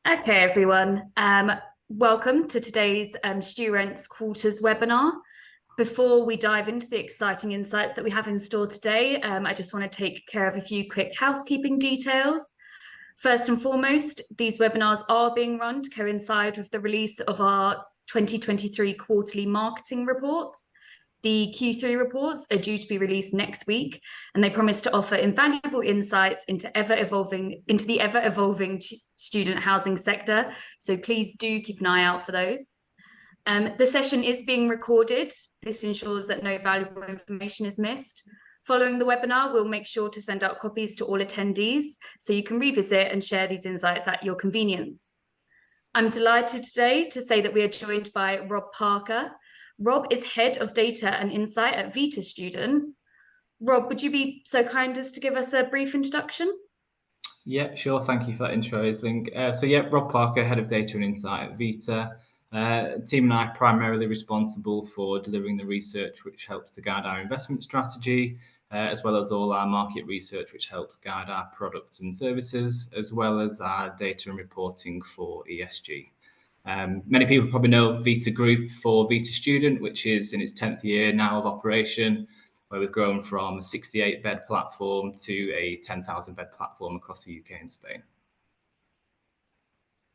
Okay, everyone. Welcome to today's StuRents Quarters Webinar. Before we dive into the exciting insights that we have in store today, I just want to take care of a few quick housekeeping details. First and foremost, these webinars are being run to coincide with the release of our 2023 quarterly marketing reports. The Q3 reports are due to be released next week, and they promise to offer invaluable insights into the ever-evolving student housing sector. So please do keep an eye out for those. The session is being recorded. This ensures that no valuable information is missed. Following the webinar, we'll make sure to send out copies to all attendees so you can revisit and share these insights at your convenience. I'm delighted today to say that we are joined by Rob Parker. Rob is Head of Data and Insight at Vita Student. Rob, would you be so kind as to give us a brief introduction? Yeah, sure. Thank you for that intro, Islink. Rob Parker, Head of Data and Insight at Vita. Team and I are primarily responsible for delivering the research which helps to guide our investment strategy, as well as all our market research which helps guide our products and services, as well as our data and reporting for ESG. Many people probably know Vita Group for Vita Student, which is in its 10th year now of operation, where we've grown from a 68-bed platform to a 10,000-bed platform across the UK and Spain.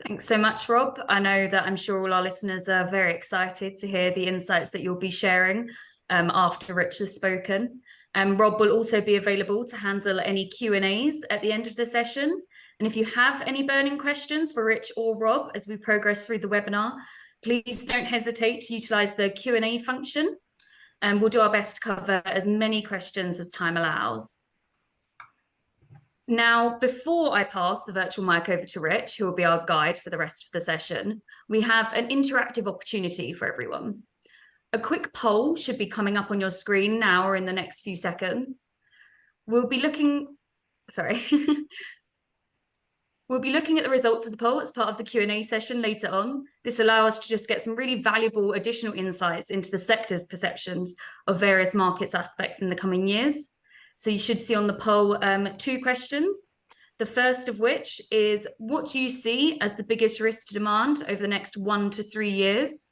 Thanks so much, Rob. I know that I'm sure all our listeners are very excited to hear the insights that you'll be sharing after Rich has spoken. Rob will also be available to handle any Q&As at the end of the session. And if you have any burning questions for Rich or Rob as we progress through the webinar, please don't hesitate to utilise the Q&A function. And we'll do our best to cover as many questions as time allows. Now, before I pass the virtual mic over to Rich, who will be our guide for the rest of the session, we have an interactive opportunity for everyone. A quick poll should be coming up on your screen now or in the next few seconds. We'll be looking at the results of the poll as part of the Q&A session later on. This allows us to just get some really valuable additional insights into the sector's perceptions of various markets aspects in the coming years. So you should see on the poll 2 questions. The first of which is, what do you see as the biggest risk to demand over the next 1 to 3 years?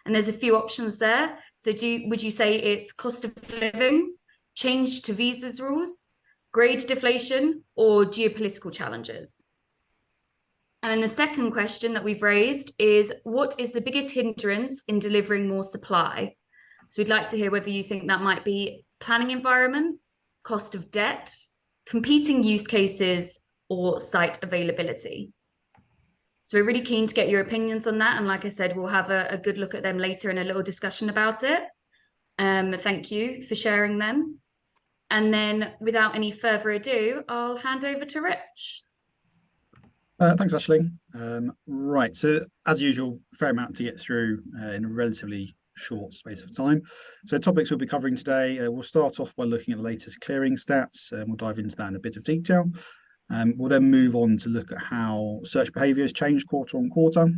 And there's a few options there. So would you say it's cost of living, change to visas rules, grade deflation, or geopolitical challenges? And the second question that we've raised is, what is the biggest hindrance in delivering more supply? So we'd like to hear whether you think that might be planning environment, cost of debt, competing use cases, or site availability. So we're really keen to get your opinions on that. And like I said, we'll have a good look at them later in a little discussion about it. Thank you for sharing them. And then without any further ado, I'll hand over to Rich. Thanks, Ashley. Right, so as usual, a fair amount to get through in a relatively short space of time. So topics we'll be covering today, we'll start off by looking at the latest clearing stats, and we'll dive into that in a bit of detail. We'll then move on to look at how search behaviour has changed quarter on quarter,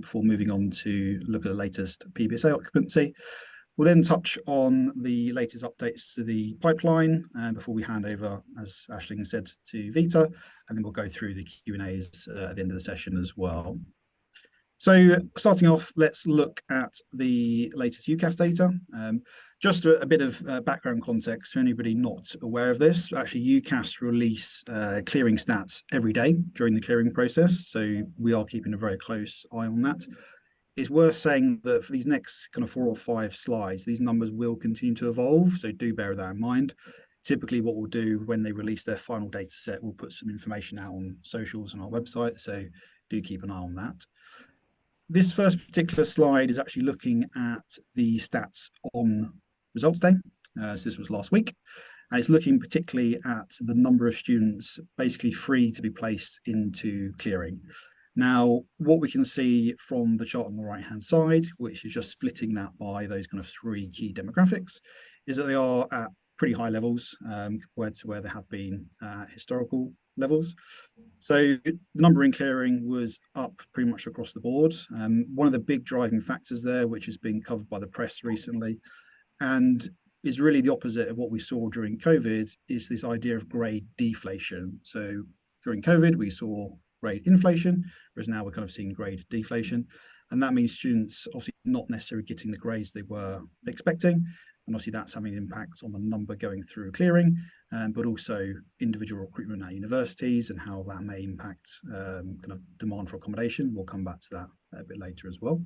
before moving on to look at the latest PBSA occupancy. We'll then touch on the latest updates to the pipeline before we hand over, as Aisling said, to Vita, and then we'll go through the Q&As at the end of the session as well. So starting off, let's look at the latest UCAS data. Just a bit of background context for anybody not aware of this. Actually, UCAS release clearing stats every day during the clearing process, so we are keeping a very close eye on that. It's worth saying that for these next kind of 4 or 5 slides, these numbers will continue to evolve, so do bear that in mind. Typically what we'll do when they release their final data set, we'll put some information out on socials and our website, so do keep an eye on that. This first particular slide is actually looking at the stats on results day. So this was last week, and it's looking particularly at the number of students basically free to be placed into clearing. Now, what we can see from the chart on the right-hand side, which is just splitting that by those kind of 3 key demographics, is that they are at pretty high levels compared to where they have been at historical levels. So the number in clearing was up pretty much across the board. One of the big driving factors there, which has been covered by the press recently, and is really the opposite of what we saw during COVID, is this idea of grade deflation. So during COVID, we saw grade inflation, whereas now we're kind of seeing grade deflation. And that means students obviously not necessarily getting the grades they were expecting. And obviously that's having an impact on the number going through clearing, but also individual recruitment at universities and how that may impact kind of demand for accommodation. We'll come back to that a bit later as well.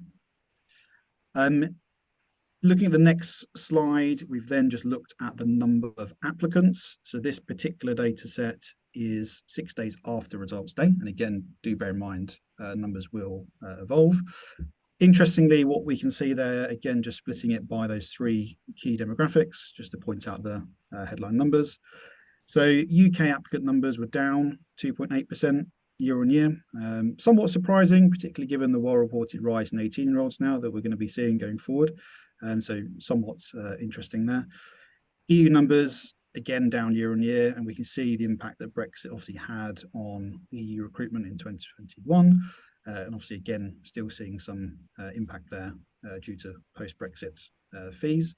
Looking at the next slide, we've then just looked at the number of applicants. So this particular data set is 6 days after results day. And again, do bear in mind, numbers will evolve. Interestingly, what we can see there, again, just splitting it by those 3 key demographics, just to point out the headline numbers. So UK applicant numbers were down 2.8% year on year. Somewhat surprising, particularly given the well-reported rise in 18-year-olds now that we're going to be seeing going forward. And so somewhat interesting there. EU numbers, again, down year on year, and we can see the impact that Brexit obviously had on EU recruitment in 2021. And obviously, again, still seeing some impact there due to post-Brexit fees.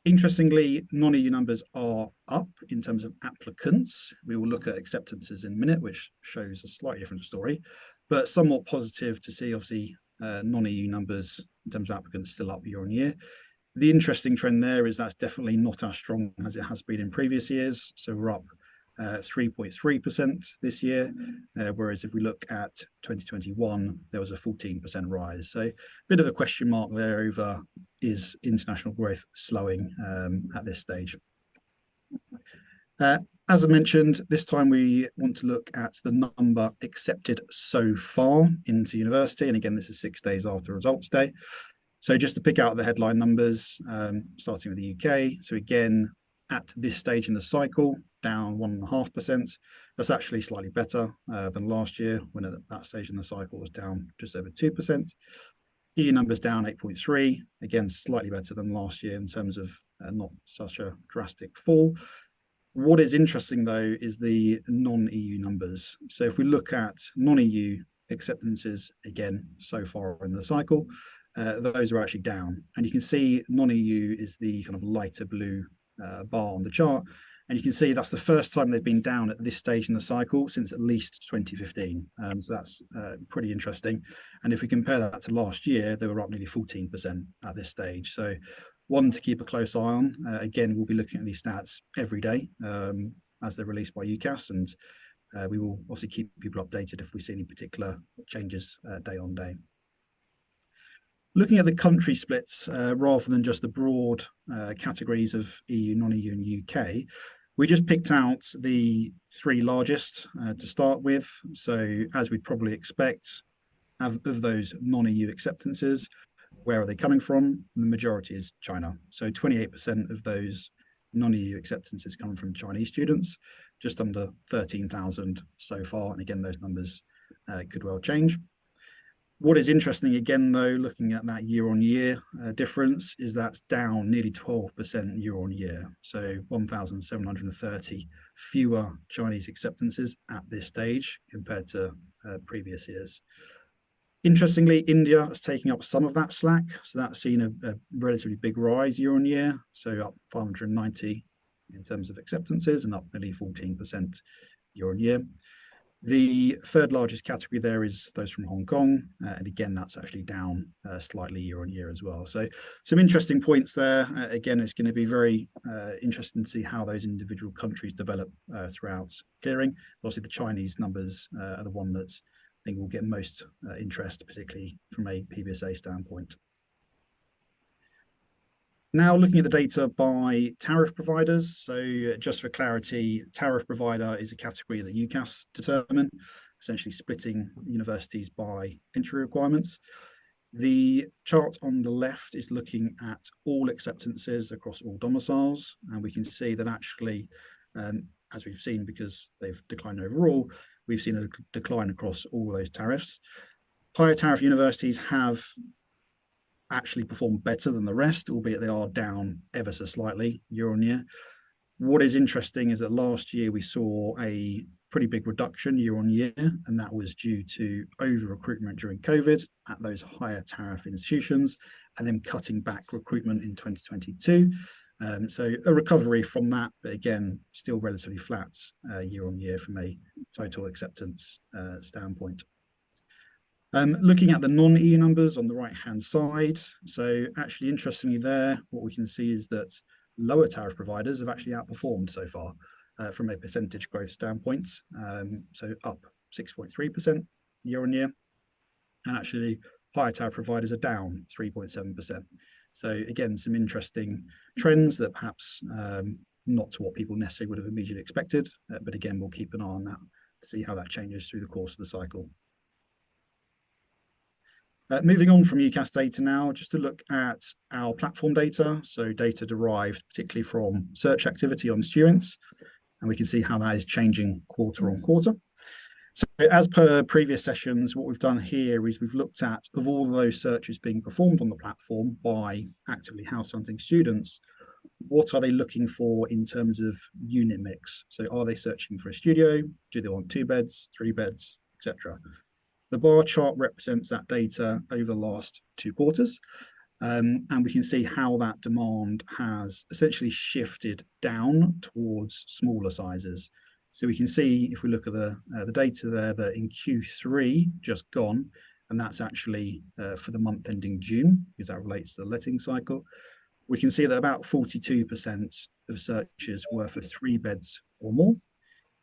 Interestingly, non-EU numbers are up in terms of applicants. We will look at acceptances in a minute, which shows a slightly different story, but somewhat positive to see, obviously, non-EU numbers in terms of applicants still up year on year. The interesting trend there is that's definitely not as strong as it has been in previous years. So we're up 3.3% this year, whereas if we look at 2021, there was a 14% rise. So a bit of a question mark there over, is international growth slowing at this stage? As I mentioned, this time we want to look at the number accepted so far into university. And again, this is 6 days after results day. So just to pick out the headline numbers, starting with the UK. So again, at this stage in the cycle, down 1.5%. That's actually slightly better than last year, when at that stage in the cycle was down just over 2%. EU numbers down 8.3, again, slightly better than last year in terms of not such a drastic fall. What is interesting, though, is the non-EU numbers. So if we look at non-EU acceptances, again, so far in the cycle, those are actually down. And you can see non-EU is the kind of lighter blue bar on the chart. And you can see that's the first time they've been down at this stage in the cycle since at least 2015. So that's pretty interesting. And if we compare that to last year, they were up nearly 14% at this stage. So one to keep a close eye on. Again, we'll be looking at these stats every day as they're released by UCAS, and we will obviously keep people updated if we see any particular changes day on day. Looking at the country splits rather than just the broad categories of EU, non-EU and UK, we just picked out the 3 largest to start with. So as we'd probably expect, of those non-EU acceptances, where are they coming from? The majority is China. So 28% of those non-EU acceptances come from Chinese students, just under 13,000 so far. And again, those numbers could well change. What is interesting, again, though, looking at that year-on-year difference, is that's down nearly 12% year-on-year. So 1,730 fewer Chinese acceptances at this stage compared to previous years. Interestingly, India is taking up some of that slack. So that's seen a relatively big rise year-on-year. So up 590 in terms of acceptances and up nearly 14% year-on-year. The 3rd largest category there is those from Hong Kong. And again, that's actually down slightly year on year as well. So some interesting points there. Again, it's going to be very interesting to see how those individual countries develop throughout clearing. Obviously, the Chinese numbers are the one that I think will get most interest, particularly from a PBSA standpoint. Now looking at the data by tariff providers. So just for clarity, tariff provider is a category that UCAS determine, essentially splitting universities by entry requirements. The chart on the left is looking at all acceptances across all domiciles. And we can see that actually, as we've seen, because they've declined overall, we've seen a decline across all those tariffs. Higher tariff universities have actually perform better than the rest, albeit they are down ever so slightly year on year. What is interesting is that last year we saw a pretty big reduction year on year, and that was due to over recruitment during COVID at those higher tariff institutions and then cutting back recruitment in 2022. So a recovery from that, but again, still relatively flat year on year from a total acceptance standpoint. Looking at the non-EU numbers on the right-hand side, so actually interestingly there, what we can see is that lower tariff providers have actually outperformed so far from a percentage growth standpoint, so up 6.3% year on year, and actually higher tariff providers are down 3.7%. So again, some interesting trends that perhaps not to what people necessarily would have immediately expected, but again, we'll keep an eye on that to see how that changes through the course of the cycle. Moving on from UCAS data now, just to look at our platform data, so data derived particularly from search activity on StuRents, and we can see how that is changing quarter on quarter. So as per previous sessions, what we've done here is we've looked at, of all of those searches being performed on the platform by actively house hunting students, what are they looking for in terms of unit mix? So are they searching for a studio? Do they want 2 beds, 3 beds, etc.? The bar chart represents that data over the last 2 quarters, and we can see how that demand has essentially shifted down towards smaller sizes. So we can see, if we look at the data there, that in Q3 just gone, and that's actually for the month ending June, because that relates to the letting cycle, we can see that about 42% of searches were for 3 beds or more.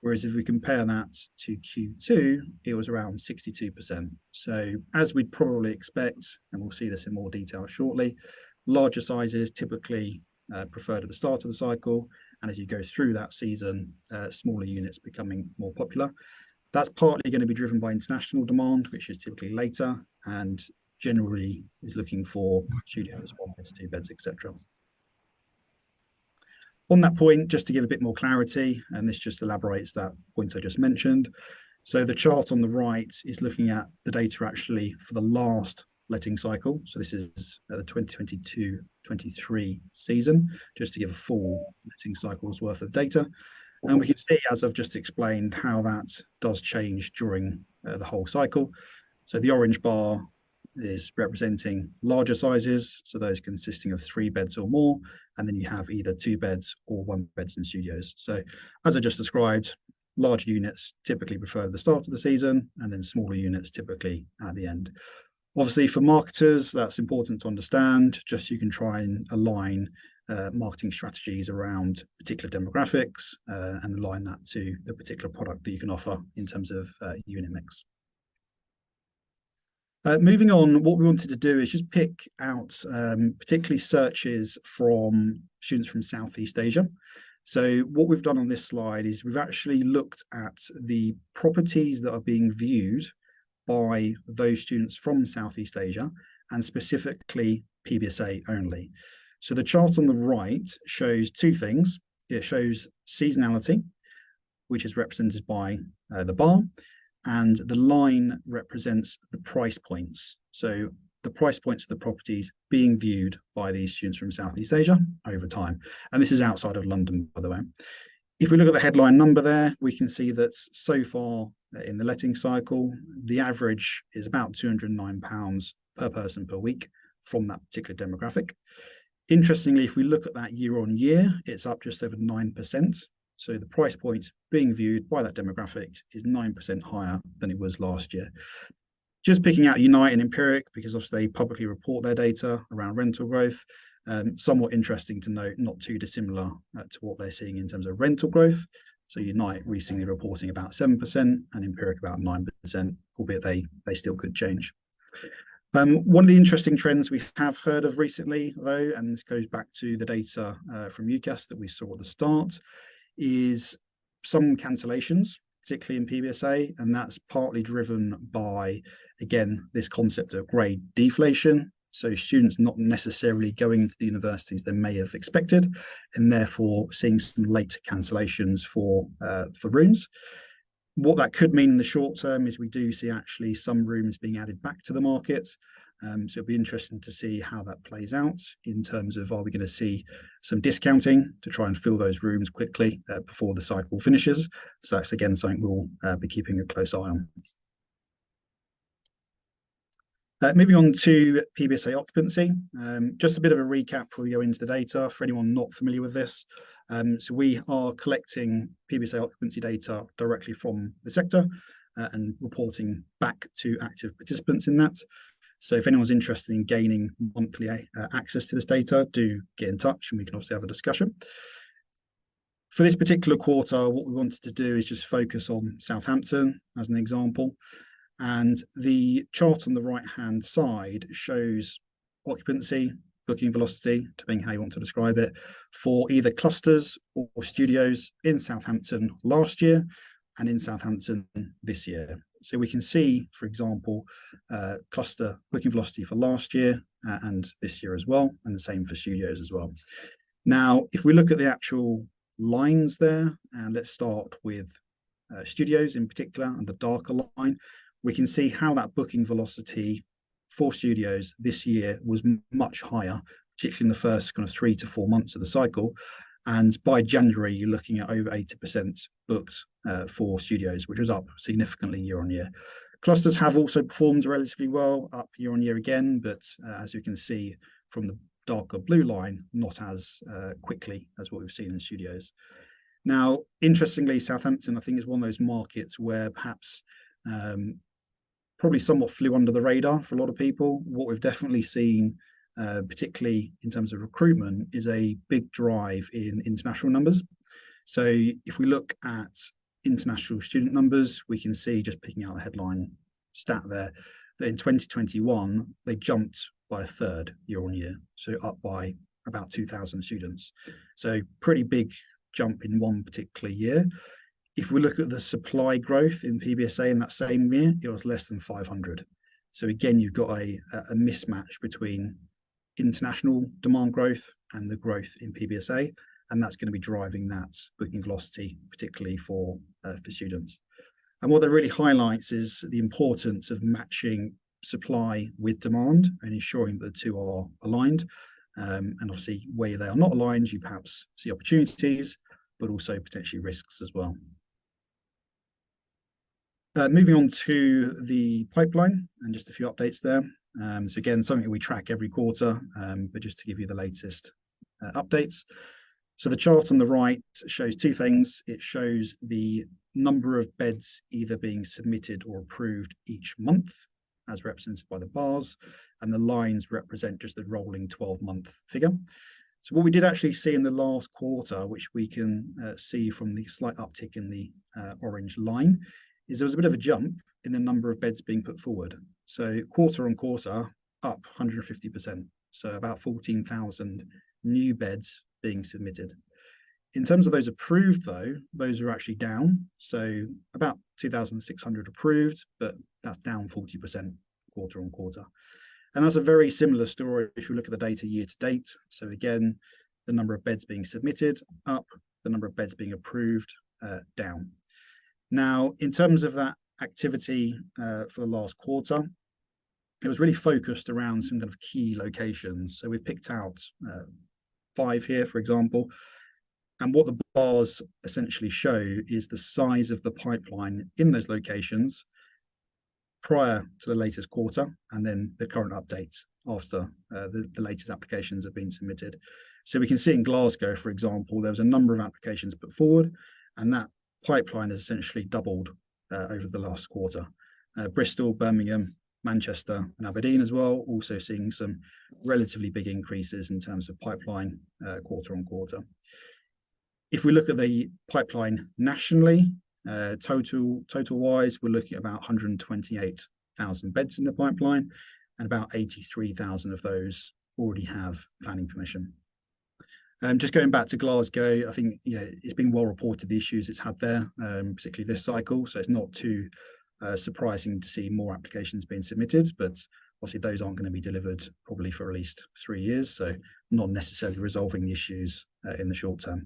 Whereas if we compare that to Q2, it was around 62%. So as we'd probably expect, and we'll see this in more detail shortly, larger sizes typically preferred at the start of the cycle. And as you go through that season, smaller units becoming more popular. That's partly going to be driven by international demand, which is typically later and generally is looking for studios, 1 beds, 2 beds, etc. On that point, just to give a bit more clarity, and this just elaborates that point I just mentioned. So the chart on the right is looking at the data actually for the last letting cycle. So this is the 2022-23 season, just to give a full letting cycle's worth of data. And we can see, as I've just explained, how that does change during the whole cycle. So the orange bar is representing larger sizes, so those consisting of 3 beds or more, and then you have either 2 beds or 1 beds in studios. So as I just described, large units typically preferred at the start of the season, and then smaller units typically at the end. Obviously for marketers, that's important to understand, just so you can try and align marketing strategies around particular demographics and align that to the particular product that you can offer in terms of unit mix. Moving on, what we wanted to do is just pick out particularly searches from students from Southeast Asia. So what we've done on this slide is we've actually looked at the properties that are being viewed by those students from Southeast Asia, and specifically PBSA only. So the chart on the right shows 2 things. It shows seasonality, which is represented by the bar, and the line represents the price points. So the price points of the properties being viewed by these students from Southeast Asia over time. And this is outside of London, by the way. If we look at the headline number there, we can see that so far in the letting cycle, the average is about £209 per person per week from that particular demographic. Interestingly, if we look at that year on year, it's up just over 9%. So the price point being viewed by that demographic is 9% higher than it was last year. Just picking out Unite and Empiric, because obviously they publicly report their data around rental growth. Somewhat interesting to note, not too dissimilar to what they're seeing in terms of rental growth. So Unite recently reporting about 7% and Empiric about 9%, albeit they still could change. One of the interesting trends we have heard of recently, though, and this goes back to the data from UCAS that we saw at the start, is some cancellations, particularly in PBSA, and that's partly driven by, again, this concept of grade deflation. So students not necessarily going to the universities they may have expected, and therefore seeing some late cancellations for rooms. What that could mean in the short term is we do see actually some rooms being added back to the market. So it'll be interesting to see how that plays out in terms of, are we going to see some discounting to try and fill those rooms quickly before the cycle finishes? So that's again something we'll be keeping a close eye on. Moving on to PBSA occupancy, just a bit of a recap before we go into the data for anyone not familiar with this. So we are collecting PBSA occupancy data directly from the sector and reporting back to active participants in that. So if anyone's interested in gaining monthly access to this data, do get in touch and we can obviously have a discussion. For this particular quarter, what we wanted to do is just focus on Southampton as an example. And the chart on the right-hand side shows occupancy, booking velocity, depending how you want to describe it, for either clusters or studios in Southampton last year and in Southampton this year. So we can see, for example, cluster booking velocity for last year and this year as well, and the same for studios as well. Now, if we look at the actual lines there, and let's start with studios in particular and the darker line, we can see how that booking velocity for studios this year was much higher, particularly in the first kind of 3 to 4 months of the cycle. And by January, you're looking at over 80% booked for studios, which was up significantly year on year. Clusters have also performed relatively well, up year on year again, but as you can see from the darker blue line, not as quickly as what we've seen in studios. Now, interestingly, Southampton, I think, is one of those markets where perhaps probably somewhat flew under the radar for a lot of people. What we've definitely seen, particularly in terms of recruitment, is a big drive in international numbers. So if we look at international student numbers, we can see, just picking out the headline stat there, that in 2021, they jumped by a third year on year, so up by about 2,000 students. So pretty big jump in one particular year. If we look at the supply growth in PBSA in that same year, it was less than 500. So again, you've got a mismatch between international demand growth and the growth in PBSA, and that's going to be driving that booking velocity, particularly for students. And what that really highlights is the importance of matching supply with demand and ensuring that the two are aligned. And obviously, where they are not aligned, you perhaps see opportunities, but also potentially risks as well. Moving on to the pipeline and just a few updates there. So again, something that we track every quarter, but just to give you the latest updates. So the chart on the right shows two things. It shows the number of beds either being submitted or approved each month, as represented by the bars, and the lines represent just the rolling 12-month figure. So what we did actually see in the last quarter, which we can see from the slight uptick in the orange line, is there was a bit of a jump in the number of beds being put forward. So quarter on quarter, up 150%. So about 14,000 new beds being submitted. In terms of those approved, though, those are actually down. So about 2,600 approved, but that's down 40% quarter on quarter. And that's a very similar story if you look at the data year to date. So again, the number of beds being submitted up, the number of beds being approved down. Now, in terms of that activity for the last quarter, it was really focused around some kind of key locations. So we've picked out 5 here, for example. And what the bars essentially show is the size of the pipeline in those locations prior to the latest quarter, and then the current update after the latest applications have been submitted. So we can see in Glasgow, for example, there was a number of applications put forward, and that pipeline has essentially doubled over the last quarter. Bristol, Birmingham, Manchester and Aberdeen as well, also seeing some relatively big increases in terms of pipeline quarter on quarter. If we look at the pipeline nationally, total wise, we're looking at about 128,000 beds in the pipeline, and about 83,000 of those already have planning permission. Just going back to Glasgow, I think it's been well reported the issues it's had there, particularly this cycle. So it's not too surprising to see more applications being submitted, but obviously those aren't going to be delivered probably for at least 3 years. So not necessarily resolving the issues in the short term.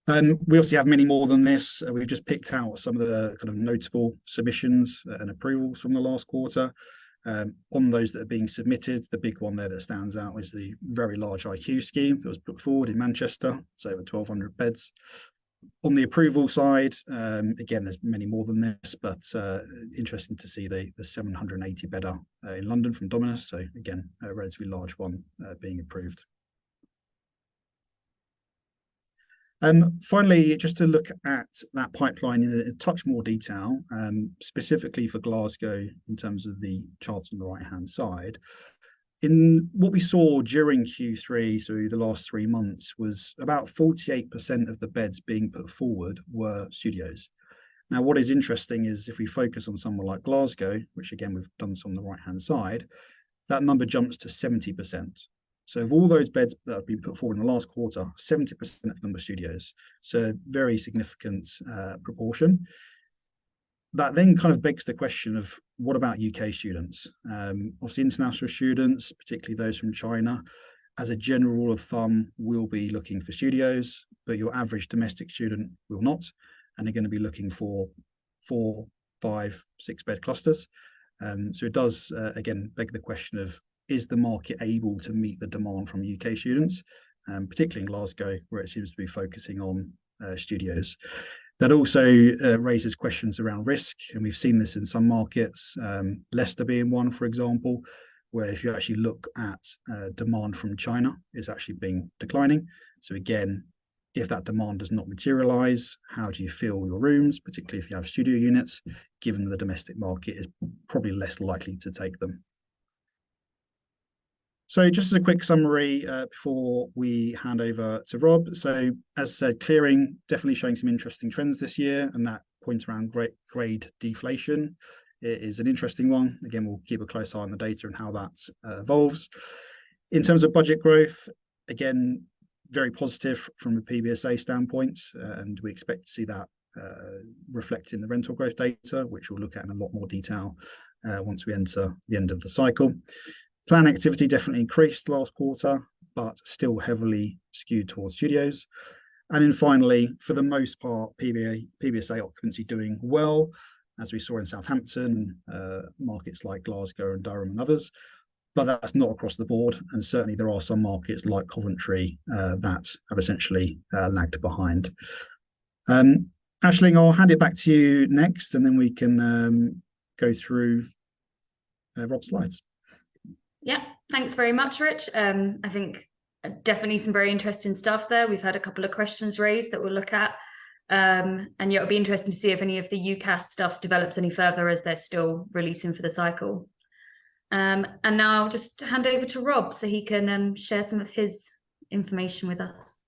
We obviously have many more than this. We've just picked out some of the kind of notable submissions and approvals from the last quarter. On those that are being submitted, the big one there that stands out is the very large IQ scheme that was put forward in Manchester. So over 1,200 beds. On the approval side, again, there's many more than this, but interesting to see the 780 bedder in London from Dominus. So again, a relatively large one being approved. Finally, just to look at that pipeline in a touch more detail, specifically for Glasgow in terms of the charts on the right-hand side. In what we saw during Q3, so the last 3 months, was about 48% of the beds being put forward were studios. Now, what is interesting is if we focus on somewhere like Glasgow, which again, we've done this on the right-hand side, that number jumps to 70%. So of all those beds that have been put forward in the last quarter, 70% of them were studios. So very significant proportion. That then kind of begs the question of what about UK students? Obviously, international students, particularly those from China, as a general rule of thumb, will be looking for studios, but your average domestic student will not, and they're going to be looking for 4, 5, 6 bed clusters. So it does, again, beg the question of, is the market able to meet the demand from UK students, particularly in Glasgow, where it seems to be focusing on studios? That also raises questions around risk, and we've seen this in some markets, Leicester being one, for example, where if you actually look at demand from China, it's actually been declining. So again, if that demand does not materialize, how do you fill your rooms, particularly if you have studio units, given the domestic market is probably less likely to take them? So just as a quick summary before we hand over to Rob. So as I said, clearing definitely showing some interesting trends this year, and that point around grade deflation is an interesting one. Again, we'll keep a close eye on the data and how that evolves. In terms of budget growth, again, very positive from a PBSA standpoint, and we expect to see that reflect in the rental growth data, which we'll look at in a lot more detail once we enter the end of the cycle. Plan activity definitely increased last quarter, but still heavily skewed towards studios. And then finally, for the most part, PBSA occupancy doing well, as we saw in Southampton, markets like Glasgow and Durham and others. But that's not across the board. And certainly there are some markets like Coventry that have essentially lagged behind. Aisling, I'll hand it back to you next, and then we can go through Rob's slides. Yeah, thanks very much, Rich. I think definitely some very interesting stuff there. We've had a couple of questions raised that we'll look at. And yeah, it'll be interesting to see if any of the UCAS stuff develops any further as they're still releasing for the cycle. And now I'll just hand over to Rob so he can share some of his information with us.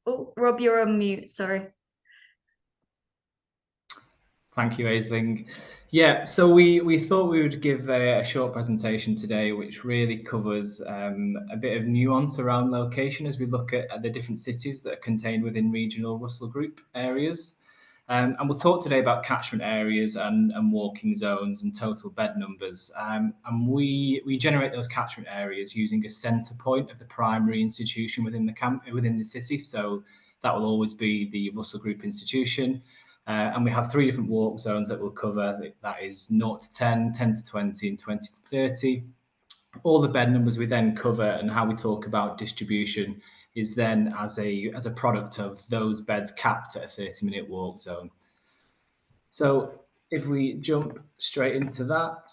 Oh, Rob, you're on mute, sorry. Thank you, Aisling. Yeah, so we thought we would give a short presentation today, which really covers a bit of nuance around location as we look at the different cities that are contained within regional Russell Group areas. And we'll talk today about catchment areas and walking zones and total bed numbers. And we generate those catchment areas using a centre point of the primary institution within the city. So that will always be the Russell Group institution. And we have 3 different walk zones that we'll cover. That is 0 to 10, 10 to 20, and 20 to 30. All the bed numbers we then cover and how we talk about distribution is then as a product of those beds capped at a 30-minute walk zone. So if we jump straight into that,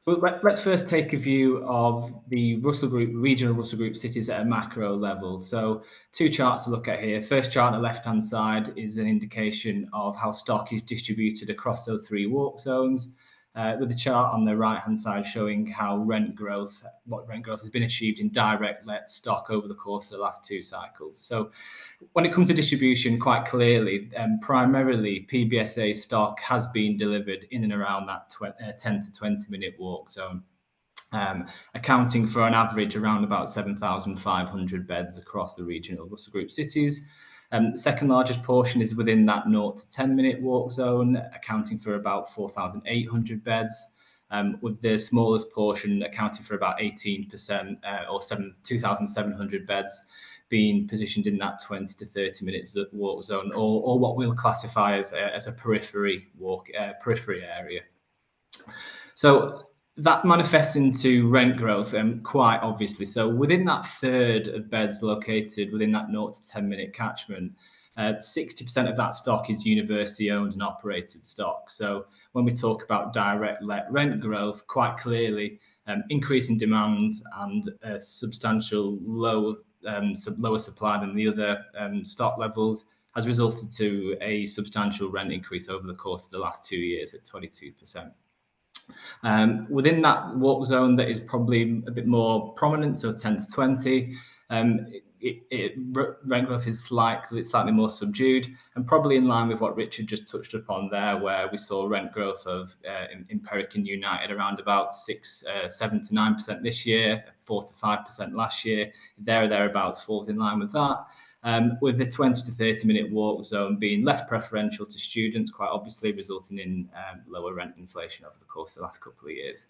well, let's first take a view of the Russell Group, regional Russell Group cities at a macro level. So 2 charts to look at here. First chart on the left-hand side is an indication of how stock is distributed across those 3 walk zones, with the chart on the right-hand side showing how what rent growth has been achieved in direct let stock over the course of the last 2 cycles. So when it comes to distribution, quite clearly, primarily PBSA stock has been delivered in and around that 10 to 20 minute walk zone, accounting for an average around about 7,500 beds across the regional Russell Group cities. The second largest portion is within that 0 to 10 minute walk zone, accounting for about 4,800 beds, with the smallest portion accounting for about 18% or 2,700 beds being positioned in that 20 to 30 minutes walk zone, or what we'll classify as a periphery area. So that manifests into rent growth, quite obviously. So within that third of beds located within that 0 to 10 minute catchment, 60% of that stock is university owned and operated stock. So when we talk about direct let rent growth, quite clearly, increase in demand and a substantial lower supply than the other stock levels has resulted to a substantial rent increase over the course of the last 2 years at 22%. Within that walk zone that is probably a bit more prominent, so 10 to 20, rent growth is slightly more subdued, and probably in line with what Richard just touched upon there, where we saw rent growth of in Peric and United around about 7 to 9% this year, 4 to 5% last year. Thereabouts falls in line with that. With the 20 to 30 minute walk zone being less preferential to students, quite obviously resulting in lower rent inflation over the course of the last couple of years.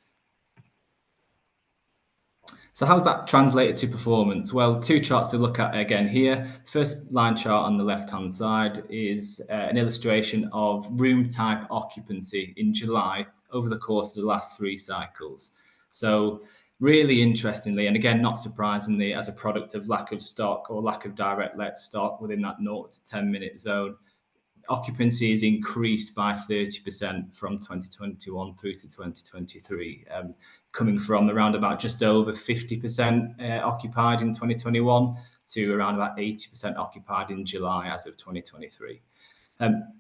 So how's that translated to performance? Well, 2 charts to look at again here. First line chart on the left-hand side is an illustration of room type occupancy in July over the course of the last 3 cycles. So really interestingly, and again, not surprisingly, as a product of lack of stock or lack of direct let stock within that 0 to 10 minute zone, occupancy is increased by 30% from 2021 through to 2023, coming from around about just over 50% occupied in 2021 to around about 80% occupied in July as of 2023.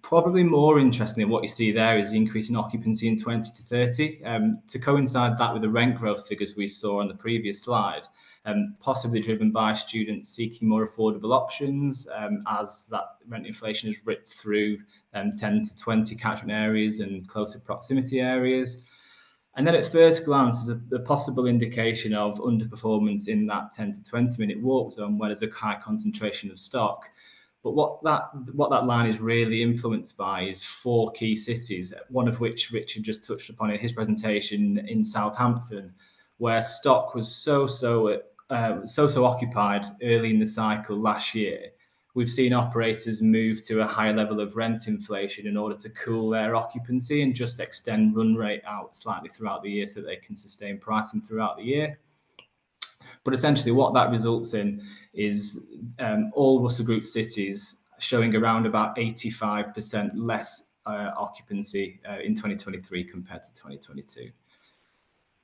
Probably more interestingly, what you see there is the increase in occupancy in 20 to 30. To coincide that with the rent growth figures we saw on the previous slide, possibly driven by students seeking more affordable options as that rent inflation has ripped through 10 to 20 catchment areas and closer proximity areas. And then at first glance, there's a possible indication of underperformance in that 10 to 20 minute walk zone where there's a high concentration of stock. But what that line is really influenced by is 4 key cities, one of which Richard just touched upon in his presentation in Southampton, where stock was so occupied early in the cycle last year. We've seen operators move to a higher level of rent inflation in order to cool their occupancy and just extend run rate out slightly throughout the year so that they can sustain pricing throughout the year. But essentially what that results in is all Russell Group cities showing around about 85% less occupancy in 2023 compared to 2022.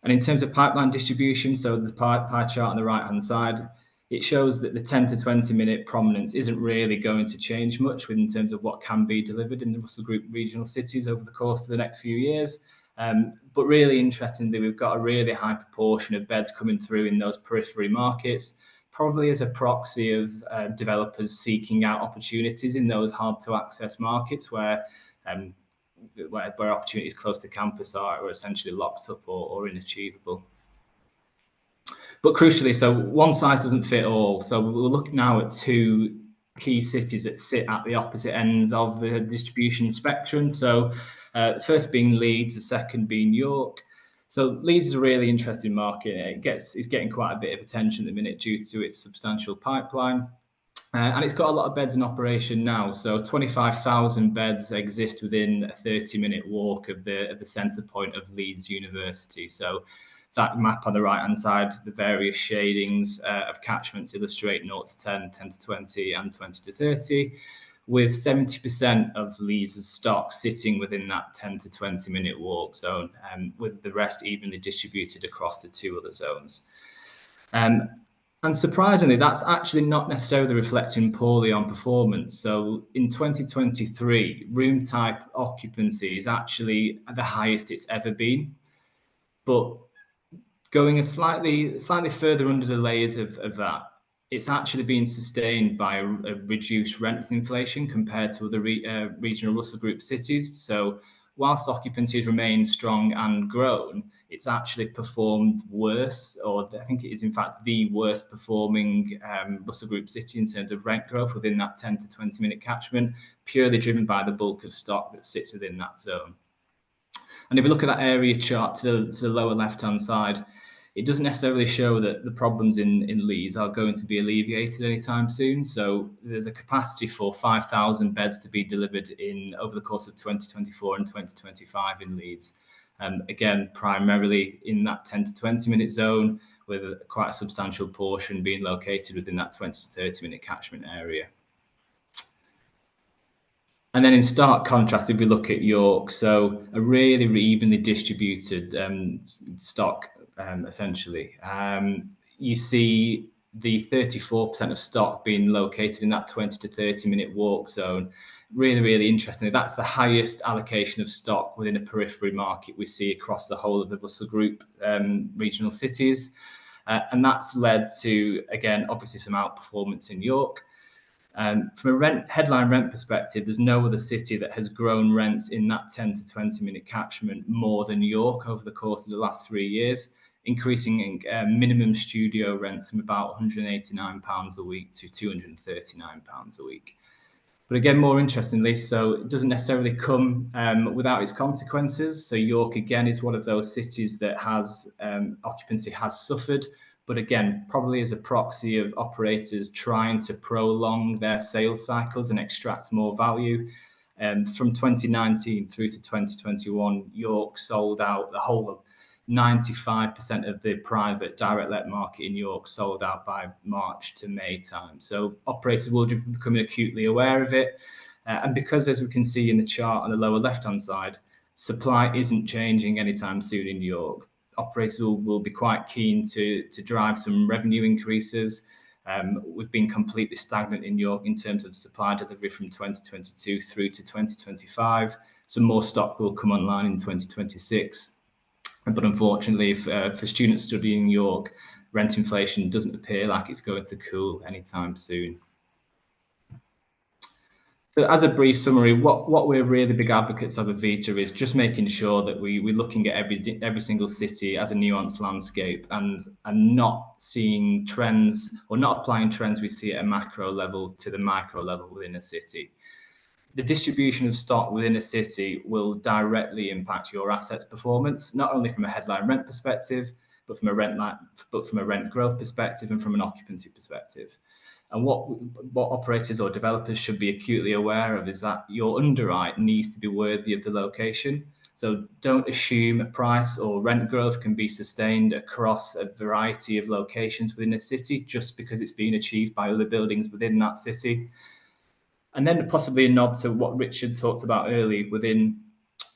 And in terms of pipeline distribution, so the pie chart on the right-hand side, it shows that the 10 to 20 minute prominence isn't really going to change much in terms of what can be delivered in the Russell Group regional cities over the course of the next few years. But really interestingly, we've got a really high proportion of beds coming through in those periphery markets, probably as a proxy of developers seeking out opportunities in those hard to access markets where opportunities close to campus are essentially locked up or inachievable. But crucially, so one size doesn't fit all. So we'll look now at 2 key cities that sit at the opposite ends of the distribution spectrum. So first being Leeds, the second being York. So Leeds is a really interesting market. It's getting quite a bit of attention at the minute due to its substantial pipeline. And it's got a lot of beds in operation now. So 25,000 beds exist within a 30-minute walk of the centre point of Leeds University. So that map on the right-hand side, the various shadings of catchments illustrate 0 to 10, 10 to 20, and 20 to 30, with 70% of Leeds' stock sitting within that 10 to 20 minute walk zone, with the rest evenly distributed across the 2 other zones. And surprisingly, that's actually not necessarily reflecting poorly on performance. So in 2023, room type occupancy is actually the highest it's ever been. But going a slightly further under the layers of that, it's actually being sustained by a reduced rent inflation compared to other regional Russell Group cities. So whilst occupancy has remained strong and grown, it's actually performed worse, or I think it is in fact the worst performing Russell Group city in terms of rent growth within that 10 to 20 minute catchment, purely driven by the bulk of stock that sits within that zone. And if you look at that area chart to the lower left-hand side, it doesn't necessarily show that the problems in Leeds are going to be alleviated anytime soon. So there's a capacity for 5,000 beds to be delivered over the course of 2024 and 2025 in Leeds. Again, primarily in that 10 to 20 minute zone, with quite a substantial portion being located within that 20 to 30 minute catchment area. And then in stark contrast, if we look at York, so a really evenly distributed stock, essentially. You see the 34% of stock being located in that 20 to 30 minute walk zone. Really interestingly, that's the highest allocation of stock within a periphery market we see across the whole of the Russell Group regional cities. And that's led to, again, obviously some outperformance in York. From a headline rent perspective, there's no other city that has grown rents in that 10 to 20 minute catchment more than York over the course of the last 3 years, increasing minimum studio rents from about £189 a week to £239 a week. But again, more interestingly, so it doesn't necessarily come without its consequences. So York, again, is one of those cities that has occupancy has suffered. But again, probably as a proxy of operators trying to prolong their sales cycles and extract more value. From 2019 through to 2021, York sold out the whole of 95% of the private direct let market in York sold out by March to May time. So operators will be becoming acutely aware of it. And because, as we can see in the chart on the lower left-hand side, supply isn't changing anytime soon in York. Operators will be quite keen to drive some revenue increases. We've been completely stagnant in York in terms of supply delivery from 2022 through to 2025. Some more stock will come online in 2026. But unfortunately, for students studying in York, rent inflation doesn't appear like it's going to cool anytime soon. So as a brief summary, what we're really big advocates of at Vita is just making sure that we're looking at every single city as a nuanced landscape and not seeing trends or not applying trends we see at a macro level to the micro level within a city. The distribution of stock within a city will directly impact your assets performance, not only from a headline rent perspective, but from a rent growth perspective and from an occupancy perspective. And what operators or developers should be acutely aware of is that your underwrite needs to be worthy of the location. So don't assume a price or rent growth can be sustained across a variety of locations within a city just because it's been achieved by other buildings within that city. And then possibly a nod to what Richard talked about earlier within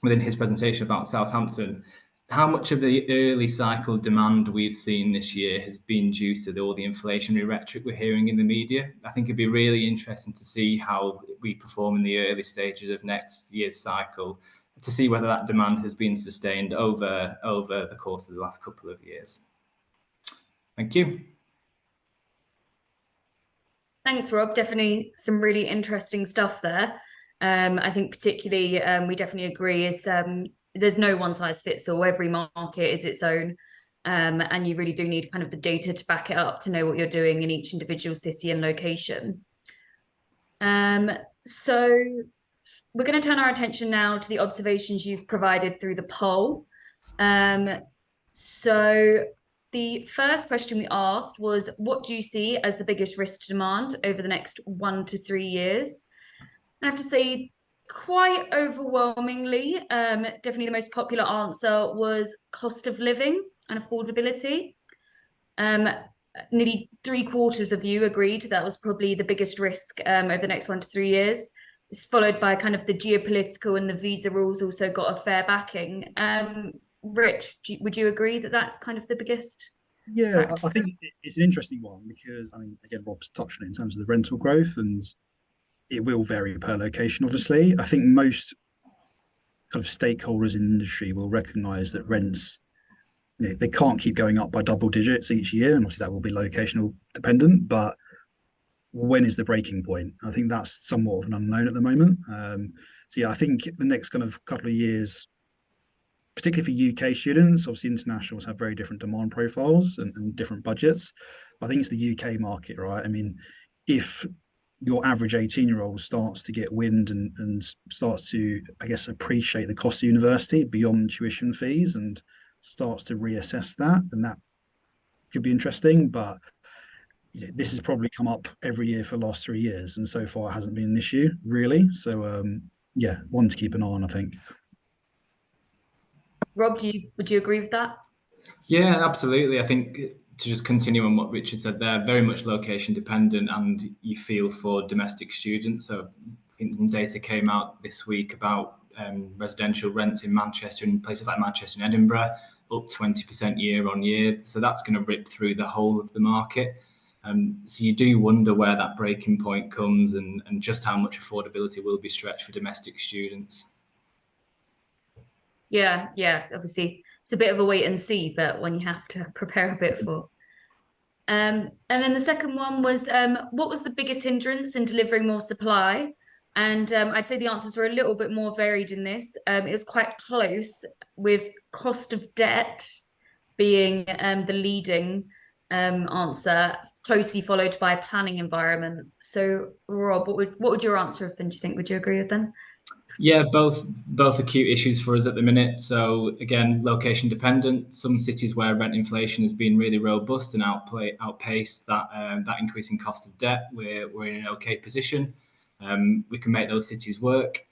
his presentation about Southampton. How much of the early cycle demand we've seen this year has been due to all the inflationary rhetoric we're hearing in the media? I think it'd be really interesting to see how we perform in the early stages of next year's cycle, to see whether that demand has been sustained over the course of the last couple of years. Thank you. Thanks, Rob. Definitely some really interesting stuff there. I think particularly we definitely agree is there's no one size fits all. Every market is its own. And you really do need kind of the data to back it up to know what you're doing in each individual city and location. So we're going to turn our attention now to the observations you've provided through the poll. So the first question we asked was, what do you see as the biggest risk to demand over the next 1 to 3 years? I have to say, quite overwhelmingly, definitely the most popular answer was cost of living and affordability. Nearly 3/4 of you agreed that was probably the biggest risk over the next 1 to 3 years. It's followed by kind of the geopolitical and the visa rules also got a fair backing. Rich, would you agree that that's kind of the biggest? Yeah, I think it's an interesting one because, I mean, again, Rob's touched on it in terms of the rental growth, and it will vary per location, obviously. I think most kind of stakeholders in the industry will recognise that rents, they can't keep going up by double digits each year, and obviously that will be locational dependent, but when is the breaking point? I think that's somewhat of an unknown at the moment. So yeah, I think the next kind of couple of years, particularly for UK students, obviously internationals have very different demand profiles and different budgets. I think it's the UK market, right? I mean, if your average 18-year-old starts to get wind and starts to, I guess, appreciate the cost of university beyond tuition fees and starts to reassess that, then that could be interesting. But this has probably come up every year for the last 3 years, and so far it hasn't been an issue, really. So, yeah, one to keep an eye on, I think. Rob, would you agree with that? Yeah, absolutely. I think to just continue on what Richard said there, very much location dependent, and you feel for domestic students. So think some data came out this week about residential rents in Manchester and places like Manchester and Edinburgh up 20% year on year. So that's going to rip through the whole of the market. So you do wonder where that breaking point comes and just how much affordability will be stretched for domestic students. Yeah, obviously it's a bit of a wait and see, but when you have to prepare a bit for. And then the second one was, what was the biggest hindrance in delivering more supply? And I'd say the answers were a little bit more varied in this. It was quite close, with cost of debt being the leading answer, closely followed by planning environment. So, Rob, what would your answer have been, do you think? Would you agree with them? Yeah, both acute issues for us at the minute. So again, location dependent. Some cities where rent inflation has been really robust and outpaced that that increasing cost of debt, we're in an okay position. We can make those cities work.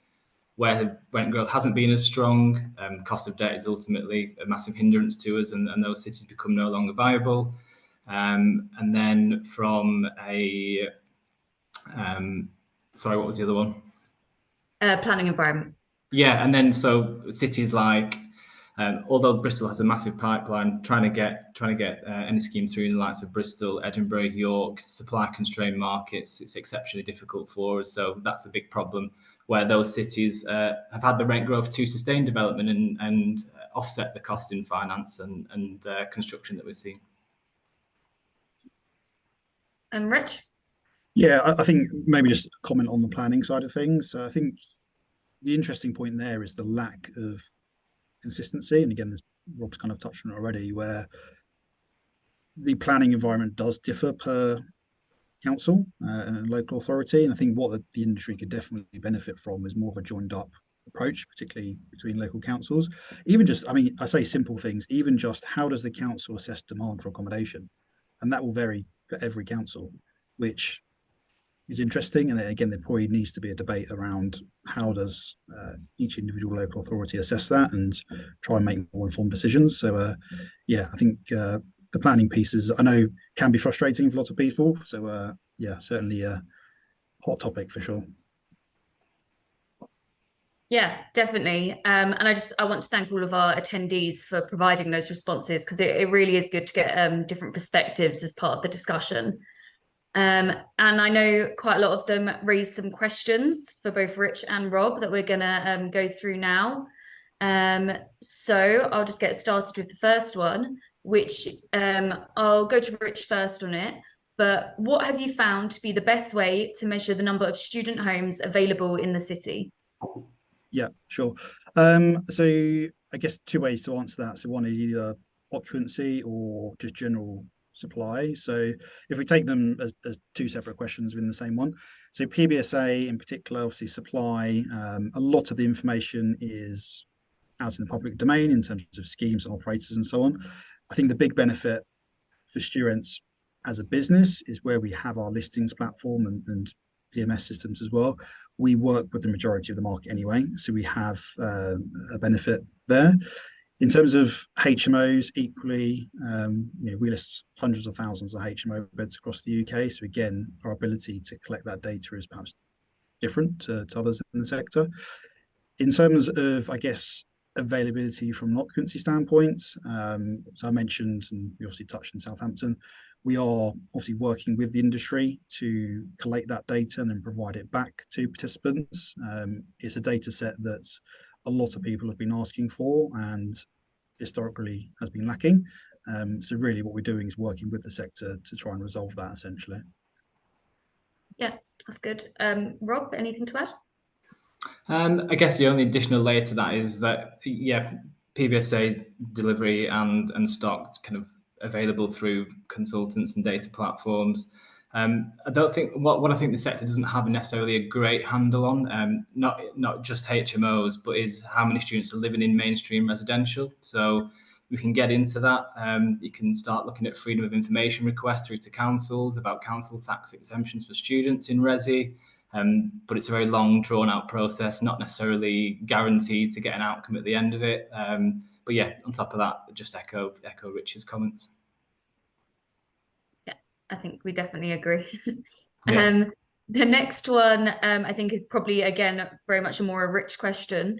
Where rent growth hasn't been as strong, cost of debt is ultimately a massive hindrance to us, and those cities become no longer viable. And then from a sorry, what was the other one? Planning environment. Yeah, and then so cities like, although Bristol has a massive pipeline, trying to get any scheme through in the likes of Bristol, Edinburgh, York, supply constrained markets, it's exceptionally difficult for us. So that's a big problem where those cities have had the rent growth to sustain development and offset the cost in finance and construction that we're seeing. And Rich? Yeah, I think maybe just comment on the planning side of things. I think the interesting point there is the lack of consistency. And again, Rob's kind of touched on it already, where the planning environment does differ per council and local authority. And I think what the industry could definitely benefit from is more of a joined up approach, particularly between local councils. Even just, I mean, I say simple things, even just how does the council assess demand for accommodation? And that will vary for every council, which is interesting. And then again, there probably needs to be a debate around how does each individual local authority assess that and try and make more informed decisions. So yeah, I think the planning pieces, I know, can be frustrating for lots of people. So yeah, certainly a hot topic for sure. Yeah, definitely. And I want to thank all of our attendees for providing those responses, because it really is good to get different perspectives as part of the discussion. And I know quite a lot of them raised some questions for both Rich and Rob that we're going to go through now. So I'll just get started with the first one, which I'll go to Rich first on it. But what have you found to be the best way to measure the number of student homes available in the city? Yeah, sure. So I guess two ways to answer that. So one is either occupancy or just general supply. So if we take them as two separate questions within the same one, so PBSA in particular, obviously supply, a lot of the information is out in the public domain in terms of schemes and operators and so on. I think the big benefit for StuRents as a business is where we have our listings platform and PMS systems as well. We work with the majority of the market anyway, so we have a benefit there. In terms of HMOs, equally, we list hundreds of thousands of HMO beds across the UK. So again, our ability to collect that data is perhaps different to others in the sector. In terms of, I guess, availability from an occupancy standpoint, so I mentioned, and we obviously touched in Southampton, we are obviously working with the industry to collate that data and then provide it back to participants. It's a data set that a lot of people have been asking for and historically has been lacking. So really what we're doing is working with the sector to try and resolve that essentially. Yeah, that's good. Rob, anything to add? I guess the only additional layer to that is that, yeah, PBSA delivery and stock kind of available through consultants and data platforms. I don't think what I think the sector doesn't have necessarily a great handle on, not just HMOs, but is how many students are living in mainstream residential. So we can get into that. You can start looking at freedom of information requests through to councils about council tax exemptions for students in resi. But it's a very long, drawn-out process, not necessarily guaranteed to get an outcome at the end of it. But yeah, on top of that, just echo Rich's comments. Yeah, I think we definitely agree. Yeah. The next one, I think, is probably, again, very much a more rich question.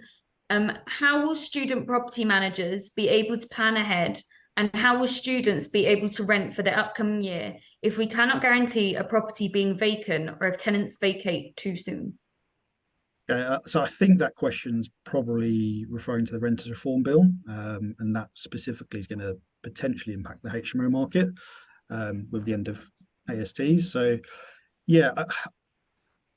How will student property managers be able to plan ahead, and how will students be able to rent for the upcoming year if we cannot guarantee a property being vacant or if tenants vacate too soon? So I think that question's probably referring to the Renters Reform Bill, and that specifically is going to potentially impact the HMO market with the end of ASTs. So yeah,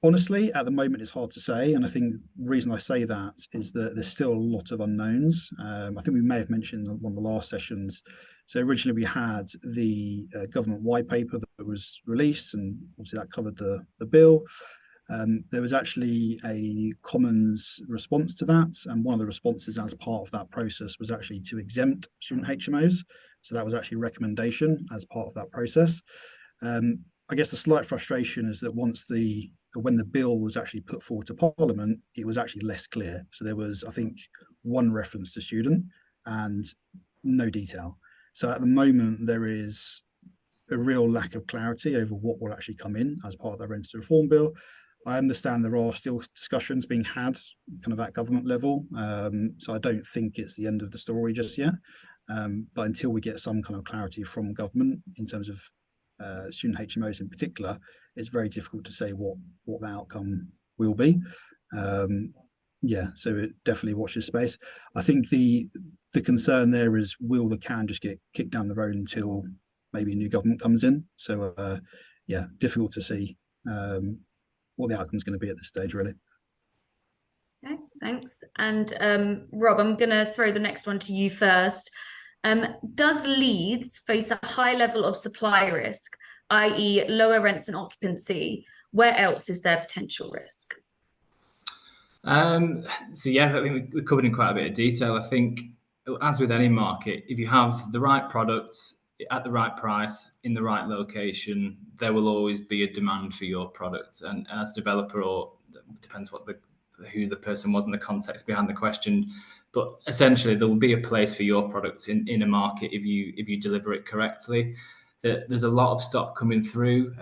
honestly, at the moment, it's hard to say. And I think the reason I say that is that there's still a lot of unknowns. I think we may have mentioned in one of the last sessions. So originally we had the government white paper that was released, and obviously that covered the bill. There was actually a Commons response to that, and one of the responses as part of that process was actually to exempt student HMOs. So that was actually a recommendation as part of that process. I guess the slight frustration is that when the bill was actually put forward to Parliament, it was actually less clear. So there was, I think, one reference to student and no detail. So at the moment, there is a real lack of clarity over what will actually come in as part of the Renters Reform Bill. I understand there are still discussions being had kind of at government level. So I don't think it's the end of the story just yet. But until we get some kind of clarity from government in terms of student HMOs in particular, it's very difficult to say what the outcome will be. Yeah, so it definitely watch this space. I think the concern there is, will the can just get kicked down the road until maybe a new government comes in? So yeah, difficult to see what the outcome is going to be at this stage, really. Okay, thanks. And Rob, I'm going to throw the next one to you first. Does Leeds face a high level of supply risk, i.e. lower rents and occupancy? Where else is there potential risk? So yeah, I think we covered in quite a bit of detail. I think, as with any market, if you have the right product at the right price in the right location, there will always be a demand for your product. And as a developer, or it depends who the person was in the context behind the question, but essentially there will be a place for your product in a market if you deliver it correctly. There's a lot of stock coming through,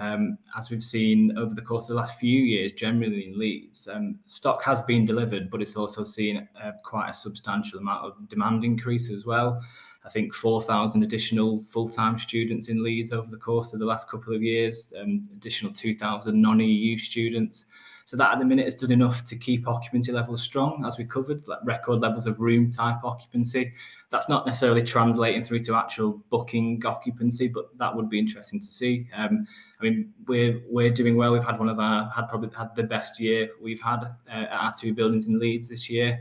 as we've seen over the course of the last few years, generally in Leeds. Stock has been delivered, but it's also seen quite a substantial amount of demand increase as well. I think 4,000 additional full-time students in Leeds over the course of the last couple of years, additional 2,000 non-EU students. So that at the minute has done enough to keep occupancy levels strong, as we covered, like record levels of room type occupancy. That's not necessarily translating through to actual booking occupancy, but that would be interesting to see. I mean, we're doing well. We've had probably had the best year we've had at our two buildings in Leeds this year.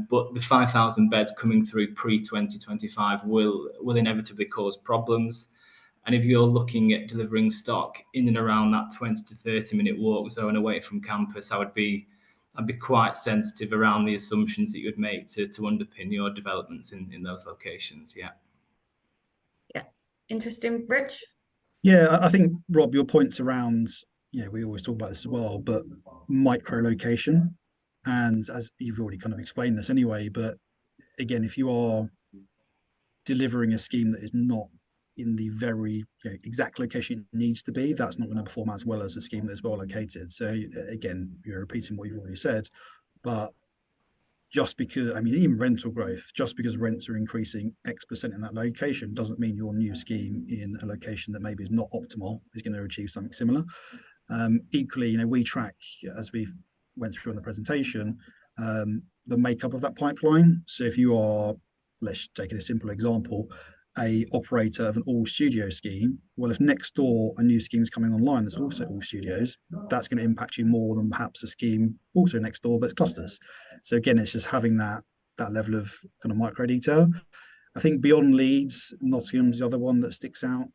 But the 5,000 beds coming through pre-2025 will inevitably cause problems. And if you're looking at delivering stock in and around that 20 to 30 minute walk zone away from campus, I'd be quite sensitive around the assumptions that you would make to underpin your developments in those locations. Yeah. Yeah, interesting. Rich? Yeah, I think, Rob, your points around, we always talk about this as well, but micro location. And as you've already kind of explained this anyway, but again, if you are delivering a scheme that is not in the very exact location it needs to be, that's not going to perform as well as a scheme that's well located. So again, you're repeating what you've already said, but just because, I mean, even rental growth, just because rents are increasing X% in that location doesn't mean your new scheme in a location that maybe is not optimal is going to achieve something similar. Equally, we track, as we went through on the presentation, the makeup of that pipeline. So if you are, let's take a simple example, a operator of an all studio scheme, well, if next door a new scheme is coming online that's also all studios, that's going to impact you more than perhaps a scheme also next door but it's clusters. So again, it's just having that level of kind of micro detail. I think beyond Leeds, Nottingham's the other one that sticks out,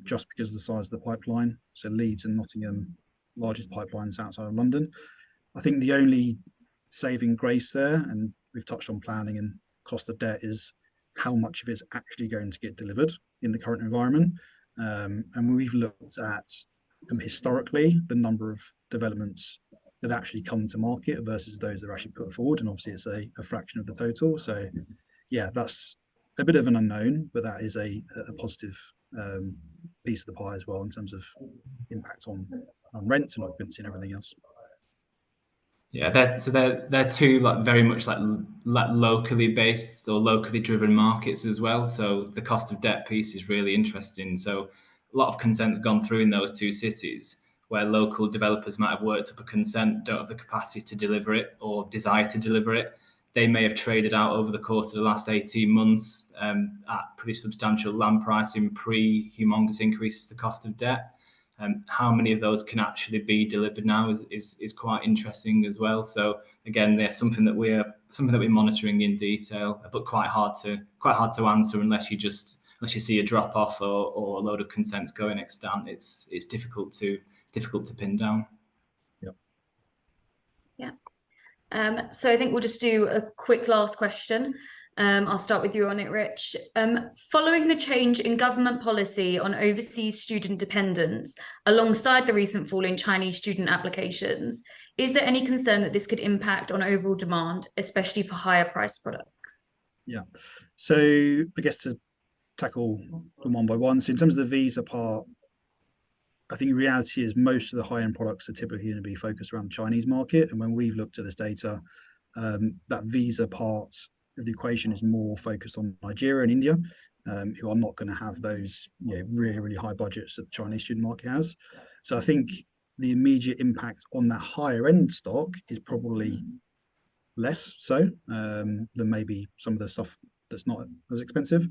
just because of the size of the pipeline. So Leeds and Nottingham, largest pipelines outside of London. I think the only saving grace there, and we've touched on planning and cost of debt, is how much of it's actually going to get delivered in the current environment. And we've looked at historically the number of developments that actually come to market versus those that are actually put forward. And obviously it's a fraction of the total. So yeah, that's a bit of an unknown, but that is a positive piece of the pie as well in terms of impact on on rents and occupancy and everything else. Yeah, they're two like very much like locally based or locally driven markets as well. So the cost of debt piece is really interesting. So a lot of consent's gone through in those two cities where local developers might have worked up a consent, don't have the capacity to deliver it or desire to deliver it. They may have traded out over the course of the last 18 months at pretty substantial land pricing pre-humongous increases to cost of debt. How many of those can actually be delivered now is quite interesting as well. So again, there's something that we're monitoring in detail, but quite hard to answer unless you see a drop off or a load of consents going extant. It's difficult to pin down. Yep. Yeah. So I think we'll just do a quick last question. I'll start with you on it, Rich. Following the change in government policy on overseas student dependence, alongside the recent fall in Chinese student applications, is there any concern that this could impact on overall demand, especially for higher priced products? Yeah. So I guess to tackle them one by one. So in terms of the visa part, I think the reality is most of the high-end products are typically going to be focused around the Chinese market. And when we've looked at this data, that visa part of the equation is more focused on Nigeria and India, who are not going to have those really, really high budgets that the Chinese student market has. So I think the immediate impact on that higher end stock is probably less so than maybe some of the stuff that's not as expensive.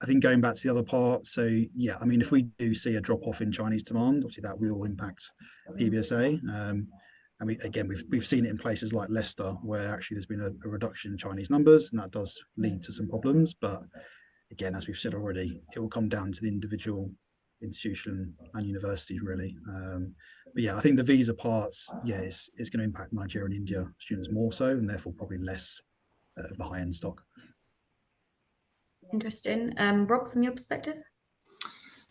I think going back to the other part, so yeah, I mean, if we do see a drop off in Chinese demand, obviously that will impact PBSA. And we've seen it in places like Leicester, where actually there's been a reduction in Chinese numbers, and that does lead to some problems. But again, as we've said already, it will come down to the individual institution and universities, really. But yeah, I think the visa parts, is going to impact Nigeria and India students more so, and therefore probably less of the high-end stock. Interesting. Rob, from your perspective?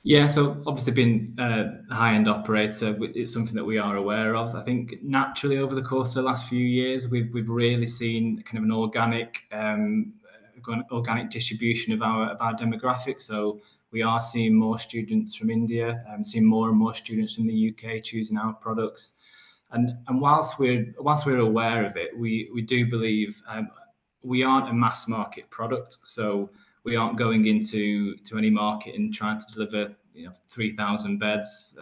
Yeah, so obviously being a high-end operator, it's something that we are aware of. I think naturally over the course of the last few years, we've really seen kind of an organic distribution of our demographics. So we are seeing more students from India, seeing more and more students from the UK choosing our products. And whilst we're aware of it, we do believe we aren't a mass market product. So we aren't going into any market and trying to deliver 3,000 beds,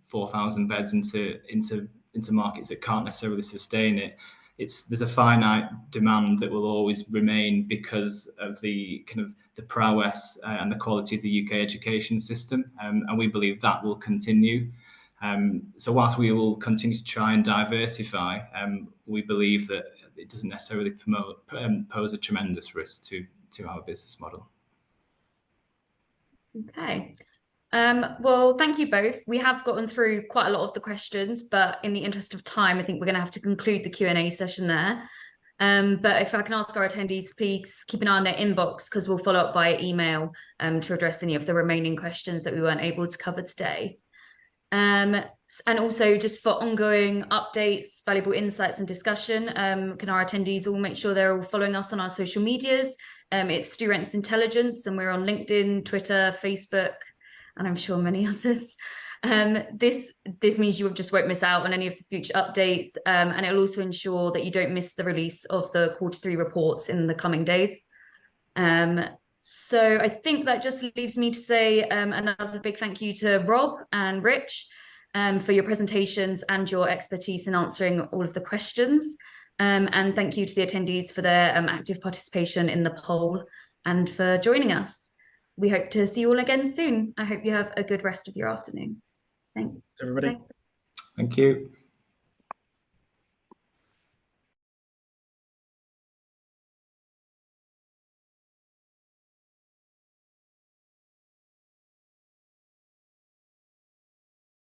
4,000 beds into markets that can't necessarily sustain it. There's a finite demand that will always remain because of the kind of the prowess and the quality of the UK education system, and we believe that will continue. So whilst we will continue to try and diversify, we believe that it doesn't necessarily pose a tremendous risk to our business model. Okay. Well, thank you both. We have gotten through quite a lot of the questions, but in the interest of time, I think we're going to have to conclude the Q&A session there. But if I can ask our attendees, please keep an eye on their inbox, because we'll follow up via email to address any of the remaining questions that we weren't able to cover today. And also, just for ongoing updates, valuable insights and discussion, can our attendees all make sure they're all following us on our social medias? It's StuRents Intelligence, and we're on LinkedIn, Twitter, Facebook, and I'm sure many others. This means you just won't miss out on any of the future updates, and it'll also ensure that you don't miss the release of the Q3 reports in the coming days. So I think that just leaves me to say another big thank you to Rob and Rich for your presentations and your expertise in answering all of the questions. And thank you to the attendees for their active participation in the poll and for joining us. We hope to see you all again soon. I hope you have a good rest of your afternoon. Thanks. Everybody. Thank you.